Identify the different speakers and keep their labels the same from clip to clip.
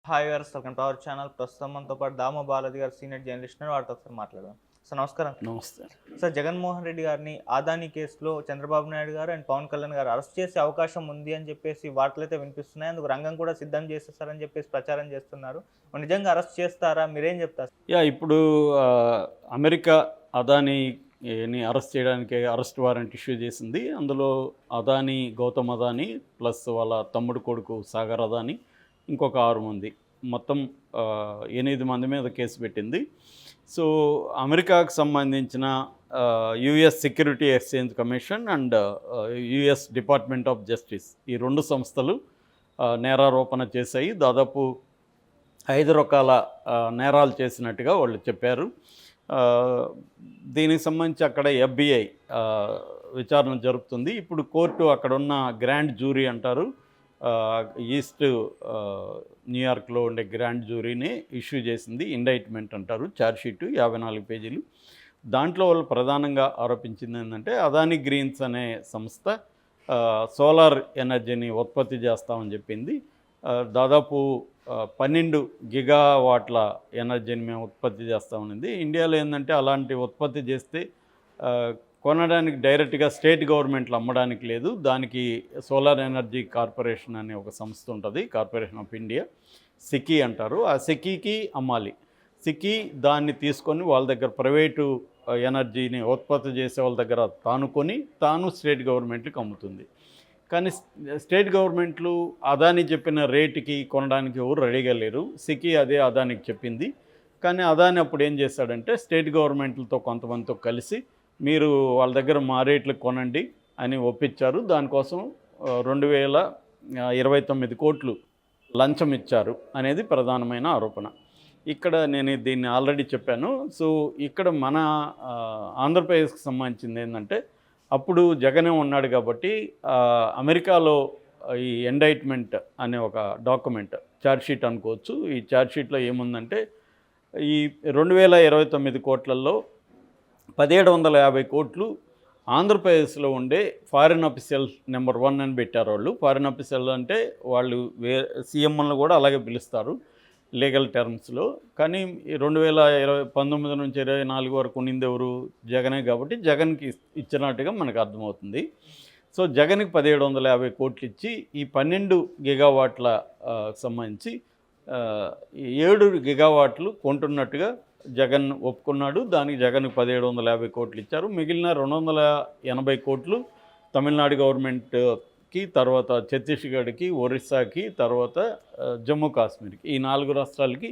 Speaker 1: Hi viewers, welcome to our channel. ప్రస్తుతం మనతో పాటు దామ బాలాజీ గారు, సీనియర్ జర్నలిస్ట్, వారితో ఒకసారి మాట్లాడదాం. సార్ నమస్కారం.
Speaker 2: నమస్తే.
Speaker 1: సార్, జగన్మోహన్ రెడ్డి గారిని అదానీ కేసులో చంద్రబాబు నాయుడు గారు అండ్ పవన్ కళ్యాణ్ గారు అరెస్ట్ చేసే అవకాశం ఉంది అని చెప్పేసి వార్తలు అయితే వినిపిస్తున్నాయి. అందుకు రంగం కూడా సిద్ధం చేసేస్తారని చెప్పేసి ప్రచారం చేస్తున్నారు. మరి నిజంగా అరెస్ట్ చేస్తారా? మీరేం చెప్తారు?
Speaker 2: ఇప్పుడు అమెరికా అదానీని అరెస్ట్ చేయడానికి అరెస్ట్ వారెంట్ ఇష్యూ చేసింది. అందులో అదానీ, గౌతమ్ అదానీ ప్లస్ వాళ్ళ తమ్ముడు కొడుకు సాగర్ అదానీ, ఇంకొక 6 మంది, మొత్తం 8 మంది మీద కేసు పెట్టింది. సో అమెరికాకు సంబంధించిన US security exchange commission and US department of justice, ఈ 2 సంస్థలు నేరారోపణ చేశాయి. దాదాపు 5 రకాల నేరాలు చేసినట్టుగా వాళ్ళు చెప్పారు. దీనికి సంబంధించి అక్కడ FBI విచారణ జరుపుతుంది. ఇప్పుడు కోర్టు అక్కడున్న గ్రాండ్ జ్యూరీ అంటారు, ఈస్ట్ న్యూయార్క్లో ఉండే గ్రాండ్ జ్యూరీని ఇష్యూ చేసింది. ఇండైట్మెంట్ అంటారు, ఛార్జ్షీటు 54 పేజీలు. దాంట్లో వాళ్ళు ప్రధానంగా ఆరోపించింది ఏంటంటే, అదానీ గ్రీన్స్ అనే సంస్థ సోలార్ ఎనర్జీని ఉత్పత్తి చేస్తామని చెప్పింది. దాదాపు 12 గిగావాట్ల ఎనర్జీని మేము ఉత్పత్తి చేస్తామనింది. ఇండియాలో ఏంటంటే అలాంటి ఉత్పత్తి చేస్తే కొనడానికి డైరెక్ట్గా స్టేట్ గవర్నమెంట్లు అమ్మడానికి లేదు. దానికి సోలార్ ఎనర్జీ కార్పొరేషన్ అనే ఒక సంస్థ ఉంటుంది, కార్పొరేషన్ ఆఫ్ ఇండియా, సికీ అంటారు. ఆ సికీకి అమ్మాలి. సికీ దాన్ని తీసుకొని వాళ్ళ దగ్గర ప్రైవేటు ఎనర్జీని ఉత్పత్తి చేసే వాళ్ళ దగ్గర తాను స్టేట్ గవర్నమెంట్లకు అమ్ముతుంది. కానీ స్టేట్ గవర్నమెంట్లు అదానీ చెప్పిన రేటుకి కొనడానికి ఎవరు రెడీగా లేరు. సికీ అదే అదానికి చెప్పింది. కానీ అదానీ అప్పుడు ఏం చేశాడంటే, స్టేట్ గవర్నమెంట్లతో కొంతమందితో కలిసి మీరు వాళ్ళ దగ్గర మా రేట్లకు కొనండి అని ఒప్పించారు. దానికోసం 2029 కోట్లు లంచం ఇచ్చారు అనేది ప్రధానమైన ఆరోపణ. ఇక్కడ నేను దీన్ని ఆల్రెడీ చెప్పాను. సో ఇక్కడ మన ఆంధ్రప్రదేశ్కి సంబంధించింది ఏంటంటే, అప్పుడు జగనే ఉన్నాడు కాబట్టి అమెరికాలో ఈ ఇండైట్మెంట్ అనే ఒక డాక్యుమెంట్, ఛార్జ్షీట్ అనుకోవచ్చు. ఈ ఛార్జ్షీట్లో ఏముందంటే, ఈ 2029 కోట్లలో 1750 కోట్లు ఆంధ్రప్రదేశ్లో ఉండే ఫారిన్ అఫీషియల్ నెంబర్ 1 అని పెట్టారు వాళ్ళు. ఫారిన్ అఫీషియల్ అంటే వాళ్ళు సీఎంలను కూడా అలాగే పిలుస్తారు లీగల్ టర్మ్స్లో. కానీ 2019 నుంచి 24 వరకు ఉన్నింది ఎవరు? జగనే. కాబట్టి జగన్కి ఇచ్చినట్టుగా మనకు అర్థమవుతుంది. సో జగన్కి 1750 కోట్లు ఇచ్చి ఈ 12 గిగావాట్ల సంబంధించి 7 గిగావాట్లు కొంటున్నట్టుగా జగన్ ఒప్పుకున్నాడు. దానికి జగన్కి 1750 కోట్లు ఇచ్చారు. మిగిలిన 280 కోట్లు తమిళనాడు గవర్నమెంట్కి, తర్వాత ఛత్తీస్గఢ్కి, ఒరిస్సాకి, తర్వాత జమ్మూ కాశ్మీర్కి, ఈ 4 రాష్ట్రాలకి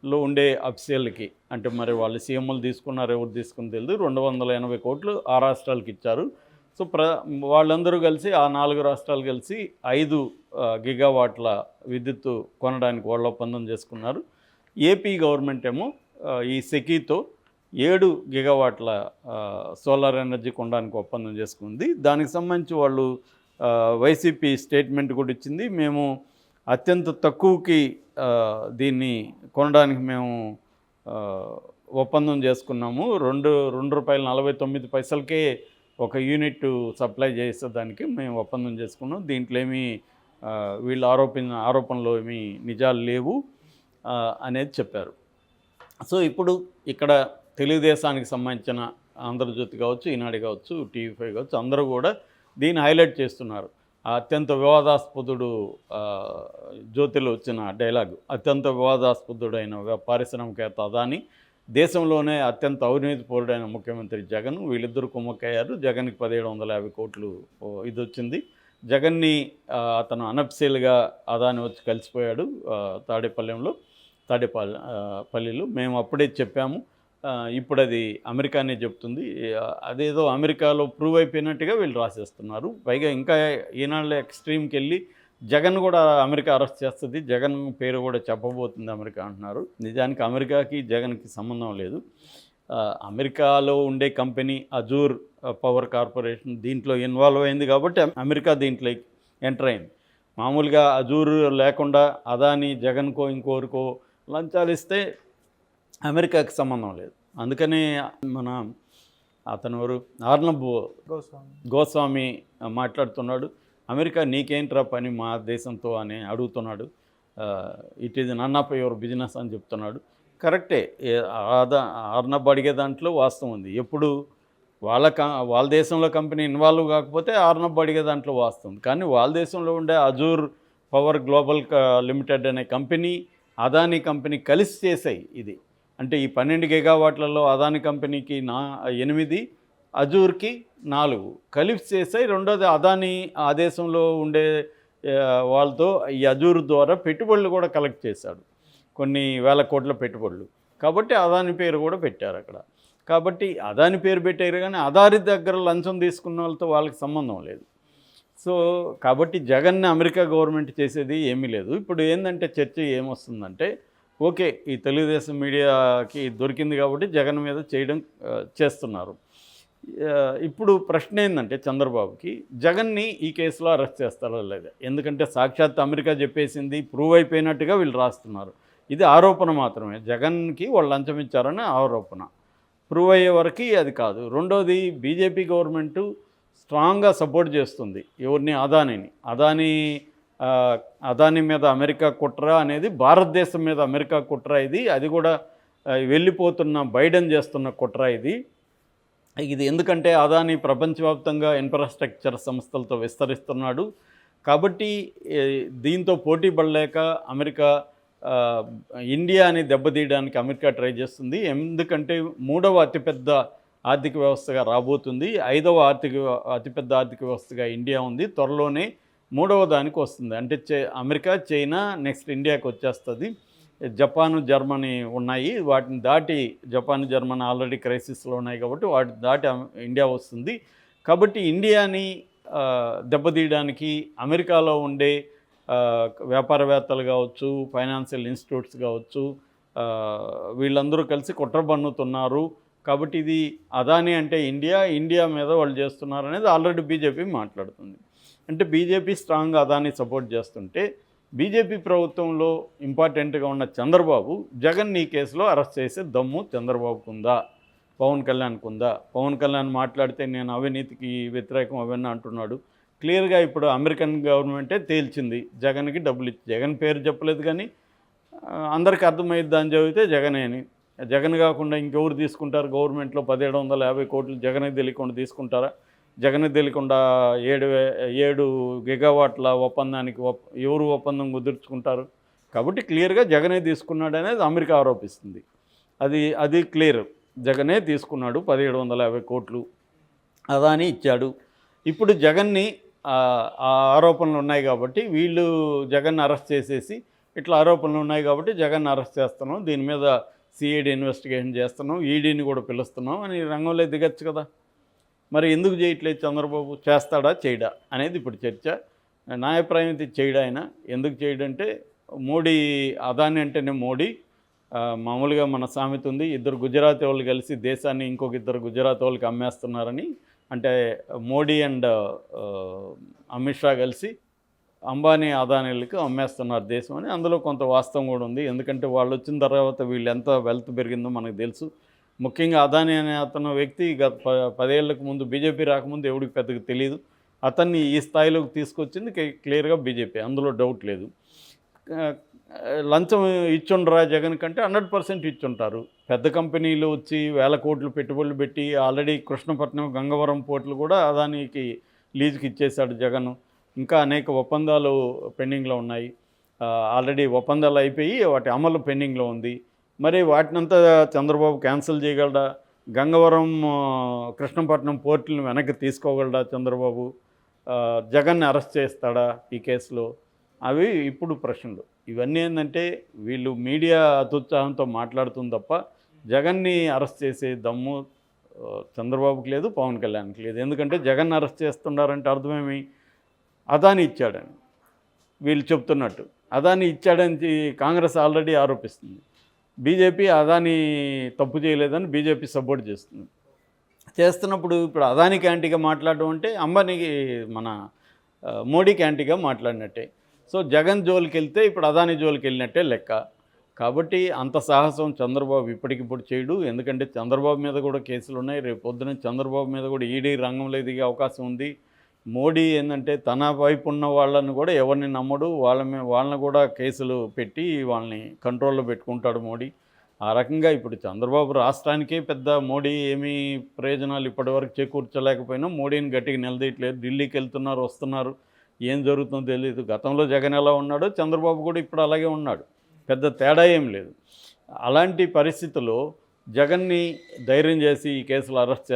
Speaker 2: లో ఉండే అఫీషియల్కి, అంటే మరి వాళ్ళు సీఎంలు తీసుకున్నారు, ఎవరు తీసుకుని తెలియదు, 280 కోట్లు ఆ రాష్ట్రాలకి ఇచ్చారు. సో వాళ్ళందరూ కలిసి, ఆ 4 రాష్ట్రాలు కలిసి 5 గిగావాట్ల విద్యుత్తు కొనడానికి వాళ్ళు ఒప్పందం చేసుకున్నారు. ఏపీ గవర్నమెంట్ ఏమో ఈ సెకీతో 7 గిగావాట్ల సోలార్ ఎనర్జీ కొనడానికి ఒప్పందం చేసుకుంది. దానికి సంబంధించి వాళ్ళు వైసీపీ స్టేట్మెంట్ కూడా ఇచ్చింది. మేము అత్యంత తక్కువకి దీన్ని కొనడానికి మేము ఒప్పందం చేసుకున్నాము. ₹2.49కే ఒక యూనిట్ సప్లై చేసేదానికి మేము ఒప్పందం చేసుకున్నాం. దీంట్లో ఏమీ వీళ్ళు ఆరోపణలో ఏమీ నిజాలు లేవు అనేది చెప్పారు. సో ఇప్పుడు ఇక్కడ తెలుగుదేశానికి సంబంధించిన ఆంధ్రజ్యోతి కావచ్చు, ఈనాడు కావచ్చు, TV5 కావచ్చు, అందరూ కూడా దీన్ని హైలైట్ చేస్తున్నారు. అత్యంత వివాదాస్పదుడు, జ్యోతిలో వచ్చిన డైలాగు, అత్యంత వివాదాస్పదుడైన పారిశ్రామికవేత్త అదానీ, దేశంలోనే అత్యంత అవినీతిపరుడైన ముఖ్యమంత్రి జగన్, వీళ్ళిద్దరూ కుమ్మక్కయ్యారు. జగన్కి 1750 కోట్లు ఇది వచ్చింది. జగన్ని అతను అనఫిషియల్గా అదానీ వచ్చి కలిసిపోయాడు తాడేపల్లిలో. మేము అప్పుడే చెప్పాము, ఇప్పుడు అది అమెరికానే చెప్తుంది. అదేదో అమెరికాలో ప్రూవ్ అయిపోయినట్టుగా వీళ్ళు రాసేస్తున్నారు. పైగా ఇంకా ఈనాళ్ళ ఎక్స్ట్రీమ్కి వెళ్ళి జగన్ కూడా అమెరికా అరెస్ట్ చేస్తుంది, జగన్ పేరు కూడా చెప్పబోతుంది అమెరికా అంటున్నారు. నిజానికి అమెరికాకి జగన్కి సంబంధం లేదు. అమెరికాలో ఉండే కంపెనీ అజూర్ పవర్ కార్పొరేషన్ దీంట్లో ఇన్వాల్వ్ అయింది కాబట్టి అమెరికా దీంట్లో ఎంటర్ అయింది. మామూలుగా అజూర్ లేకుండా అదానీ జగన్కో ఇంకోరికో లంచాలు ఇస్తే అమెరికాకి సంబంధం లేదు. అందుకని మన అతను ఆర్నబ్ గోస్వామి మాట్లాడుతున్నాడు, అమెరికా నీకేంట్రా పని మా దేశంతో అని అడుగుతున్నాడు. It is none of your business అని చెప్తున్నాడు. కరెక్టే. అర్నబ్ అడిగే దాంట్లో వాస్తవం ఉంది. ఎప్పుడు వాళ్ళ దేశంలో కంపెనీ ఇన్వాల్వ్ కాకపోతే అర్నబ్ అడిగే దాంట్లో వాస్తవం. కానీ వాళ్ళ దేశంలో ఉండే అజూర్ పవర్ గ్లోబల్ లిమిటెడ్ అనే కంపెనీ, అదానీ కంపెనీ కలిసి చేసాయి ఇది. అంటే ఈ 12 గిగావాట్లలో అదానీ కంపెనీకి 8, అజూర్కి 4 కలిసి చేసాయి. రెండోది అదానీ ఆ దేశంలో ఉండే వాళ్ళతో ఈ అజూర్ ద్వారా పెట్టుబడులు కూడా కలెక్ట్ చేశాడు, కొన్ని వేల కోట్ల పెట్టుబడులు. కాబట్టి అదానీ పేరు కూడా పెట్టారు అక్కడ. కాబట్టి అదానీ పేరు పెట్టారు, కానీ అదాని దగ్గర లంచం తీసుకున్న వాళ్ళతో వాళ్ళకి సంబంధం లేదు. సో కాబట్టి జగన్ని అమెరికా గవర్నమెంట్ చేసేది ఏమీ లేదు. ఇప్పుడు ఏంటంటే చర్చ ఏమొస్తుందంటే, ఓకే ఈ తెలుగుదేశం మీడియాకి దొరికింది కాబట్టి జగన్ మీద చేస్తున్నారు. ఇప్పుడు ప్రశ్న ఏంటంటే చంద్రబాబుకి, జగన్ని ఈ కేసులో అరెస్ట్ చేస్తారో లేదా? ఎందుకంటే సాక్షాత్ అమెరికా చెప్పేసింది, ప్రూవ్ అయిపోయినట్టుగా వీళ్ళు రాస్తున్నారు. ఇది ఆరోపణ మాత్రమే. జగన్కి వాళ్ళు లంచం ఇచ్చారని ఆరోపణ. ప్రూవ్ అయ్యే వరకు అది కాదు. రెండోది, బీజేపీ గవర్నమెంటు స్ట్రాంగ్గా సపోర్ట్ చేస్తుంది ఎవరిని? అదానీ మీద అమెరికా కుట్ర అనేది భారతదేశం మీద అమెరికా కుట్ర ఇది. అది కూడా వెళ్ళిపోతున్న బైడెన్ చేస్తున్న కుట్ర ఇది. ఎందుకంటే అదానీ ప్రపంచవ్యాప్తంగా ఇన్ఫ్రాస్ట్రక్చర్ సంస్థలతో విస్తరిస్తున్నాడు. కాబట్టి దీంతో పోటీ పడలేక అమెరికా ఇండియాని దెబ్బతీయడానికి అమెరికా ట్రై చేస్తుంది. ఎందుకంటే 3వ అతిపెద్ద ఆర్థిక వ్యవస్థగా రాబోతుంది. 5వ అతిపెద్ద ఆర్థిక వ్యవస్థగా ఇండియా ఉంది. త్వరలోనే 3వ దానికి వస్తుంది. అంటే అమెరికా, చైనా, నెక్స్ట్ ఇండియాకి వచ్చేస్తుంది. జపాను, జర్మనీ ఉన్నాయి. వాటిని దాటి, జపాన్, జర్మనీ ఆల్రెడీ క్రైసిస్లో ఉన్నాయి కాబట్టి వాటిని దాటి ఇండియా వస్తుంది. కాబట్టి ఇండియాని దెబ్బతీయడానికి అమెరికాలో ఉండే వ్యాపారవేత్తలు కావచ్చు, ఫైనాన్షియల్ ఇన్స్టిట్యూట్స్ కావచ్చు, వీళ్ళందరూ కలిసి కుట్ర పన్నుతున్నారు. కాబట్టి ఇది అదానీ అంటే ఇండియా మీద వాళ్ళు చేస్తున్నారు అనేది ఆల్రెడీ బీజేపీ మాట్లాడుతుంది. అంటే బీజేపీ స్ట్రాంగ్ అదానీ సపోర్ట్ చేస్తుంటే, బీజేపీ ప్రభుత్వంలో ఇంపార్టెంట్గా ఉన్న చంద్రబాబు జగన్ ఈ కేసులో అరెస్ట్ చేసే దమ్ము చంద్రబాబుకు ఉందా, పవన్ కళ్యాణ్కు ఉందా? పవన్ కళ్యాణ్ మాట్లాడితే నేను అవినీతికి వ్యతిరేకం అవన్నీ అంటున్నాడు. క్లియర్గా ఇప్పుడు అమెరికన్ గవర్నమెంటే తేల్చింది జగన్కి డబ్బులు ఇచ్చి. జగన్ పేరు చెప్పలేదు, కానీ అందరికీ అర్థమైద్ది అని చదివితే జగనే అని. జగన్ కాకుండా ఇంకెవరు తీసుకుంటారు? గవర్నమెంట్లో 1750 కోట్లు జగన్కి తెలియకుండా తీసుకుంటారా? జగన్కి తెలియకుండా 7 గిగావాట్ల ఒప్పందానికి ఎవరు ఒప్పందం కుదుర్చుకుంటారు? కాబట్టి క్లియర్గా జగనే తీసుకున్నాడు అనేది అమెరికా ఆరోపిస్తుంది. అది క్లియర్. జగనే తీసుకున్నాడు 1750 కోట్లు, అదాని ఇచ్చాడు. ఇప్పుడు జగన్ని ఆ ఆరోపణలు ఉన్నాయి కాబట్టి వీళ్ళు జగన్ అరెస్ట్ చేసేసి, ఇట్లా ఆరోపణలు ఉన్నాయి కాబట్టి జగన్ అరెస్ట్ చేస్తున్నాం, దీని మీద సిఐడి ఇన్వెస్టిగేషన్ చేస్తున్నాం, ఈడీని కూడా పిలుస్తున్నాం అని రంగంలో దిగచ్చు కదా. మరి ఎందుకు చేయట్లేదు చంద్రబాబు? చేస్తాడా చేయడా అనేది ఇప్పుడు చర్చ. నా అభిప్రాయం అయితే చేయడా. ఆయన ఎందుకు చేయడంటే, మోడీ, అదాని అంటేనే మోడీ. మామూలుగా మన సామెత ఉంది, 2 గుజరాతీ వాళ్ళు కలిసి దేశాన్ని ఇంకొక 2 గుజరాతీ వాళ్ళకి అమ్మేస్తున్నారని. అంటే మోడీ అండ్ అమిత్ షా కలిసి అంబానీ, అదానీలకు అమ్మేస్తున్నారు దేశం అని. అందులో కొంత వాస్తవం కూడా ఉంది. ఎందుకంటే వాళ్ళు వచ్చిన తర్వాత వీళ్ళు ఎంత వెల్త్ పెరిగిందో మనకు తెలుసు. ముఖ్యంగా అదానీ అనే అతను వ్యక్తి గత 10 ఏళ్లకు ముందు, బీజేపీ రాకముందు ఎవరికి పెద్దగా తెలియదు. అతన్ని ఈ స్థాయిలోకి తీసుకొచ్చింది క్లియర్గా బీజేపీ, అందులో డౌట్ లేదు. లంచం ఇచ్చుండరా జగన్ కంటే 100% ఇచ్చుంటారు. పెద్ద కంపెనీలు వచ్చి వేల కోట్లు పెట్టుబడులు పెట్టి ఆల్రెడీ కృష్ణపట్నం, గంగవరం పోర్టులు కూడా అదానికి లీజుకి ఇచ్చేశాడు జగన్. ఇంకా అనేక ఒప్పందాలు పెండింగ్లో ఉన్నాయి. ఆల్రెడీ ఒప్పందాలు అయిపోయి వాటి అమలు పెండింగ్లో ఉంది. మరి వాటినంతా చంద్రబాబు క్యాన్సిల్ చేయగలడా? గంగవరం, కృష్ణపట్నం పోర్టులను వెనక్కి తీసుకోగలడా చంద్రబాబు? జగన్ని అరెస్ట్ చేస్తాడా ఈ కేసులో? అవి ఇప్పుడు ప్రశ్నలు. ఇవన్నీ ఏంటంటే వీళ్ళు మీడియా అత్యుత్సాహంతో మాట్లాడుతుంది తప్ప జగన్ని అరెస్ట్ చేసే దమ్ము చంద్రబాబుకి లేదు, పవన్ కళ్యాణ్కి లేదు. ఎందుకంటే జగన్ అరెస్ట్ చేస్తున్నారంటే అర్థమేమి? అదాని ఇచ్చాడని వీళ్ళు చెప్తున్నట్టు. అదాని ఇచ్చాడని కాంగ్రెస్ ఆల్రెడీ ఆరోపిస్తుంది. బీజేపీ అదాని తప్పు చేయలేదని బీజేపీ సపోర్ట్ చేస్తున్నప్పుడు ఇప్పుడు అదానికి యాంటీగా మాట్లాడడం అంటే అంబానీకి, మన మోడీకి యాంటీగా మాట్లాడినట్టే. సో జగన్ జోలికి వెళ్తే ఇప్పుడు అదాని జోలికి వెళ్ళినట్టే లెక్క. కాబట్టి అంత సాహసం చంద్రబాబు ఇప్పటికిప్పుడు చేయడు. ఎందుకంటే చంద్రబాబు మీద కూడా కేసులు ఉన్నాయి. రేపు పొద్దున చంద్రబాబు మీద కూడా ఈడీ రంగంలో దిగే అవకాశం ఉంది. మోడీ ఏంటంటే తన వైపు ఉన్న వాళ్ళని కూడా ఎవరిని నమ్మడు, వాళ్ళని కూడా కేసులు పెట్టి వాళ్ళని కంట్రోల్లో పెట్టుకుంటాడు మోడీ. ఆ రకంగా ఇప్పుడు చంద్రబాబు రాష్ట్రానికే పెద్ద మోడీ ఏమీ ప్రయోజనాలు ఇప్పటివరకు చేకూర్చలేకపోయినా మోడీని గట్టిగా నిలదీయట్లేదు. ఢిల్లీకి వెళ్తున్నారు, వస్తున్నారు, ఏం జరుగుతుందో తెలియదు. గతంలో జగన్ ఎలా ఉన్నాడో చంద్రబాబు కూడా ఇప్పుడు అలాగే ఉన్నాడు, పెద్ద తేడా ఏం లేదు. అలాంటి పరిస్థితుల్లో జగన్ని ధైర్యం చేసి ఈ కేసులు అరెస్ట్